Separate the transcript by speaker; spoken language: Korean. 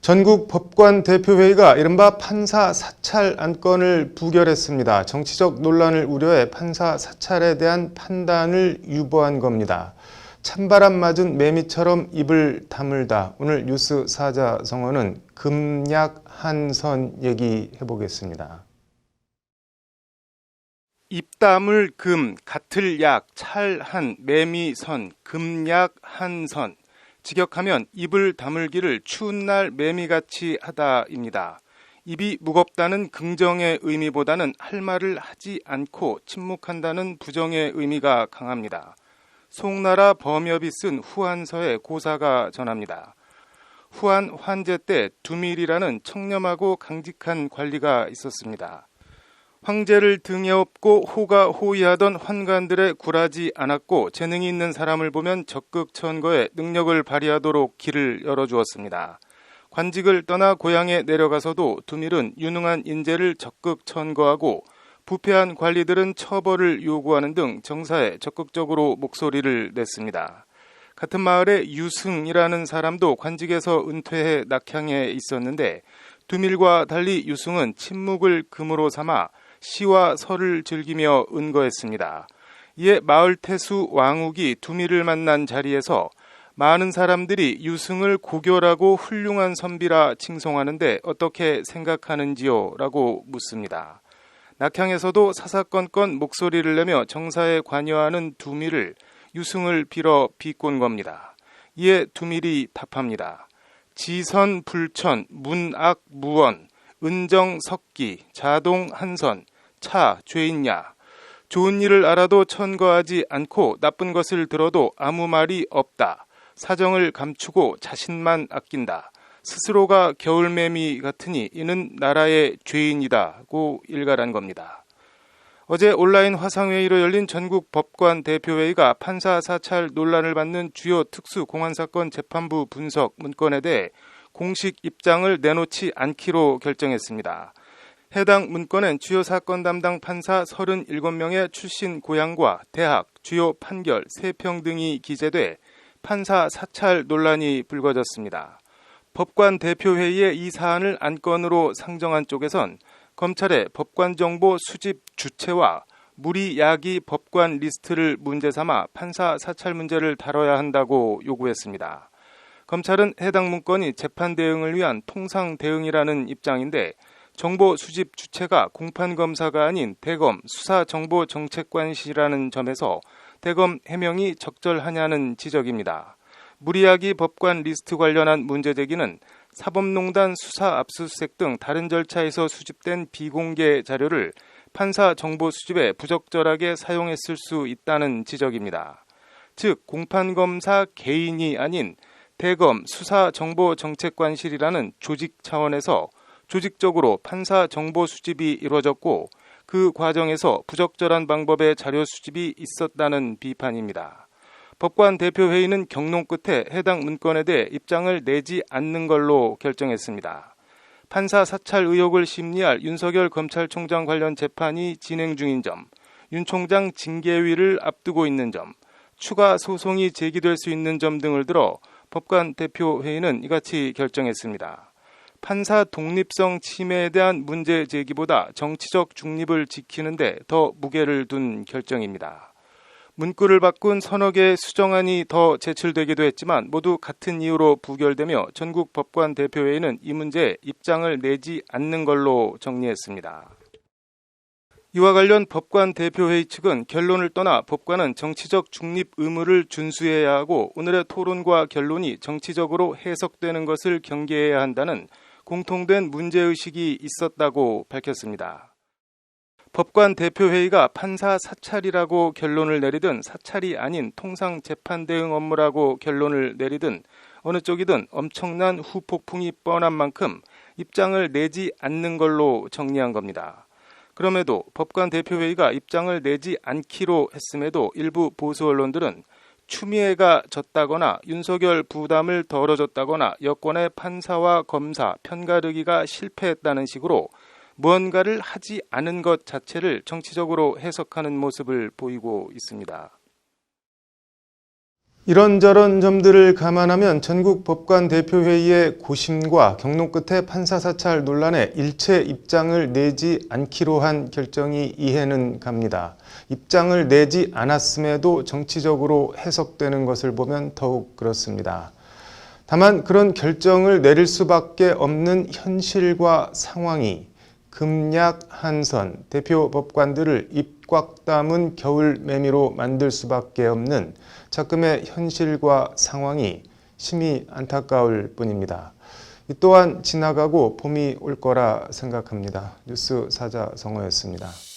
Speaker 1: 전국 법관 대표회의가 이른바 판사 사찰 안건을 부결했습니다. 정치적 논란을 우려해 판사 사찰에 대한 판단을 유보한 겁니다. 찬바람 맞은 매미처럼 입을 다물다. 오늘 뉴스 사자성어는 금약 한선 얘기해보겠습니다. 입다물 금, 같을 약, 찰한, 매미선, 금약 한선. 직역하면 입을 다물기를 추운 날 매미같이 하다입니다. 입이 무겁다는 긍정의 의미보다는 할 말을 하지 않고 침묵한다는 부정의 의미가 강합니다. 송나라 범협이 쓴 후한서에 고사가 전합니다. 후한 환제 때 두밀이라는 청렴하고 강직한 관리가 있었습니다. 황제를 등에 업고 호가 호위하던 환관들에 굴하지 않았고 재능이 있는 사람을 보면 적극 천거해 능력을 발휘하도록 길을 열어주었습니다. 관직을 떠나 고향에 내려가서도 두밀은 유능한 인재를 적극 천거하고 부패한 관리들은 처벌을 요구하는 등 정사에 적극적으로 목소리를 냈습니다. 같은 마을에 유승이라는 사람도 관직에서 은퇴해 낙향에 있었는데 두밀과 달리 유승은 침묵을 금으로 삼아 시와 설을 즐기며 은거했습니다. 이에 마을 태수 왕욱이 두밀을 만난 자리에서 많은 사람들이 유승을 고결하고 훌륭한 선비라 칭송하는데 어떻게 생각하는지요? 라고 묻습니다. 낙향에서도 사사건건 목소리를 내며 정사에 관여하는 두밀을 유승을 빌어 비꼰 겁니다. 이에 두밀이 답합니다. 지선 불천, 문악 무원, 은정 석기, 자동 한선, 차 죄인야. 좋은 일을 알아도 천거하지 않고 나쁜 것을 들어도 아무 말이 없다. 사정을 감추고 자신만 아낀다. 스스로가 겨울매미 같으니 이는 나라의 죄인이다고 일갈한 겁니다. 어제 온라인 화상회의로 열린 전국 법관 대표회의가 판사 사찰 논란을 받는 주요 특수공안사건 재판부 분석 문건에 대해 공식 입장을 내놓지 않기로 결정했습니다. 해당 문건엔 주요 사건 담당 판사 37명의 출신 고향과 대학, 주요 판결, 세평 등이 기재돼 판사 사찰 논란이 불거졌습니다. 법관 대표회의에 이 사안을 안건으로 상정한 쪽에선 검찰의 법관 정보 수집 주체와 무리야기 법관 리스트를 문제 삼아 판사 사찰 문제를 다뤄야 한다고 요구했습니다. 검찰은 해당 문건이 재판 대응을 위한 통상 대응이라는 입장인데 정보 수집 주체가 공판검사가 아닌 대검 수사정보정책관실이라는 점에서 대검 해명이 적절하냐는 지적입니다. 무리야기 법관 리스트 관련한 문제 제기는 사법농단 수사 압수수색 등 다른 절차에서 수집된 비공개 자료를 판사 정보 수집에 부적절하게 사용했을 수 있다는 지적입니다. 즉 공판검사 개인이 아닌 대검 수사정보정책관실이라는 조직 차원에서 조직적으로 판사 정보 수집이 이루어졌고 그 과정에서 부적절한 방법의 자료 수집이 있었다는 비판입니다. 법관 대표회의는 경론 끝에 해당 문건에 대해 입장을 내지 않는 걸로 결정했습니다. 판사 사찰 의혹을 심리할 윤석열 검찰총장 관련 재판이 진행 중인 점, 윤 총장 징계위를 앞두고 있는 점, 추가 소송이 제기될 수 있는 점 등을 들어 법관 대표회의는 이같이 결정했습니다. 판사 독립성 침해에 대한 문제 제기보다 정치적 중립을 지키는 데 더 무게를 둔 결정입니다. 문구를 바꾼 서너 개의 수정안이 더 제출되기도 했지만 모두 같은 이유로 부결되며 전국 법관 대표회의는 이 문제에 입장을 내지 않는 걸로 정리했습니다. 이와 관련 법관 대표회의 측은 결론을 떠나 법관은 정치적 중립 의무를 준수해야 하고 오늘의 토론과 결론이 정치적으로 해석되는 것을 경계해야 한다는 공통된 문제의식이 있었다고 밝혔습니다. 법관 대표회의가 판사 사찰이라고 결론을 내리든 사찰이 아닌 통상 재판 대응 업무라고 결론을 내리든 어느 쪽이든 엄청난 후폭풍이 뻔한 만큼 입장을 내지 않는 걸로 정리한 겁니다. 그럼에도 법관 대표회의가 입장을 내지 않기로 했음에도 일부 보수 언론들은 추미애가 졌다거나 윤석열 부담을 덜어줬다거나 여권의 판사와 검사 편가르기가 실패했다는 식으로 무언가를 하지 않은 것 자체를 정치적으로 해석하는 모습을 보이고 있습니다. 이런저런 점들을 감안하면 전국 법관 대표회의의 고심과 경론 끝에 판사 사찰 논란에 일체 입장을 내지 않기로 한 결정이 이해는 갑니다. 입장을 내지 않았음에도 정치적으로 해석되는 것을 보면 더욱 그렇습니다. 다만 그런 결정을 내릴 수밖에 없는 현실과 상황이 금약 한선 대표 법관들을 입 꽉 다문 겨울 매미로 만들 수밖에 없는 작금의 현실과 상황이 심히 안타까울 뿐입니다. 이 또한 지나가고 봄이 올 거라 생각합니다. 뉴스 사자 성호였습니다.